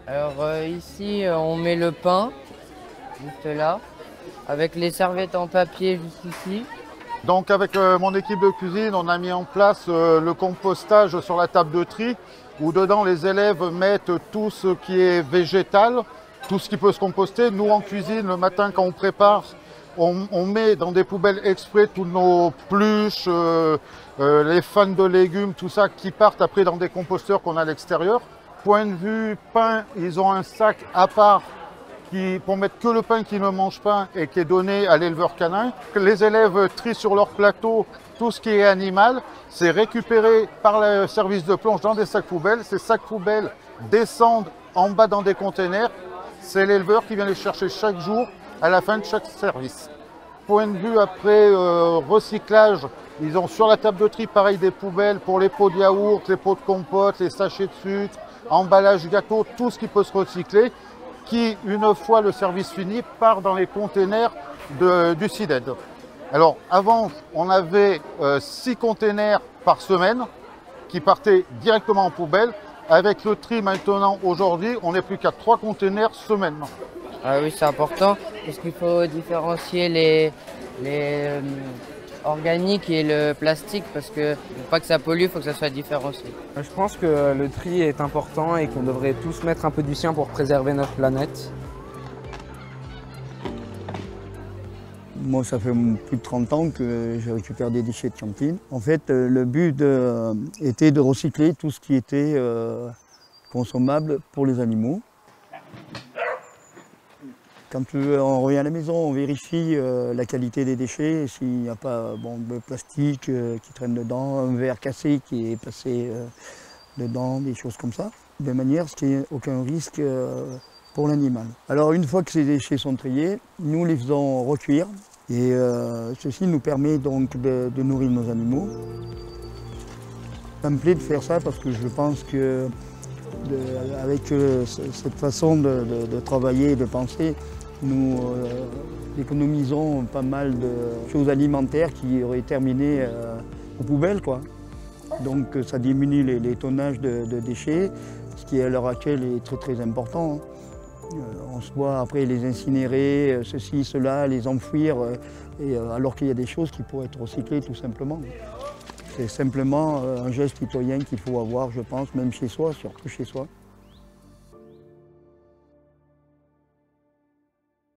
Alors ici, on met le pain, juste là, avec les serviettes en papier juste ici. Donc avec mon équipe de cuisine, on a mis en place le compostage sur la table de tri, où dedans les élèves mettent tout ce qui est végétal, tout ce qui peut se composter. Nous en cuisine, le matin quand on prépare, on met dans des poubelles exprès tous nos pluches, les fans de légumes, tout ça qui partent après dans des composteurs qu'on a à l'extérieur. Point de vue pain, ils ont un sac à part pour mettre que le pain qu'ils ne mangent pas et qui est donné à l'éleveur canin. Les élèves trient sur leur plateau tout ce qui est animal. C'est récupéré par le service de plonge dans des sacs poubelles. Ces sacs poubelles descendent en bas dans des containers. C'est l'éleveur qui vient les chercher chaque jour à la fin de chaque service. Point de vue après recyclage, ils ont sur la table de tri pareil des poubelles pour les pots de yaourt, les pots de compote, les sachets de sucre, emballage gâteau, tout ce qui peut se recycler, qui, une fois le service fini, part dans les containers du CIDED. Alors, avant, on avait 6 containers par semaine qui partaient directement en poubelle. Avec le tri maintenant, aujourd'hui, on n'est plus qu'à 3 containers semaine. Ah oui, c'est important parce qu'il faut différencier les organiques et le plastique parce que pour pas que ça pollue, il faut que ça soit différencié. Je pense que le tri est important et qu'on devrait tous mettre un peu du sien pour préserver notre planète. Moi, ça fait plus de 30 ans que je récupère des déchets de cantine. En fait, le but était de recycler tout ce qui était consommable pour les animaux. Quand on revient à la maison, on vérifie la qualité des déchets, s'il n'y a pas de plastique qui traîne dedans, un verre cassé qui est passé dedans, des choses comme ça, de manière à ce qu'il n'y ait aucun risque pour l'animal. Alors une fois que ces déchets sont triés, nous les faisons recuire et ceci nous permet donc de nourrir nos animaux. Ça me plaît de faire ça parce que je pense que avec cette façon de travailler et de penser, nous économisons pas mal de choses alimentaires qui auraient terminé aux poubelles, quoi. Donc ça diminue les tonnages de déchets, ce qui à l'heure actuelle est très très important. On se voit après les incinérer, ceci, cela, les enfouir, alors qu'il y a des choses qui pourraient être recyclées tout simplement. C'est simplement un geste citoyen qu'il faut avoir, je pense, même chez soi, surtout chez soi.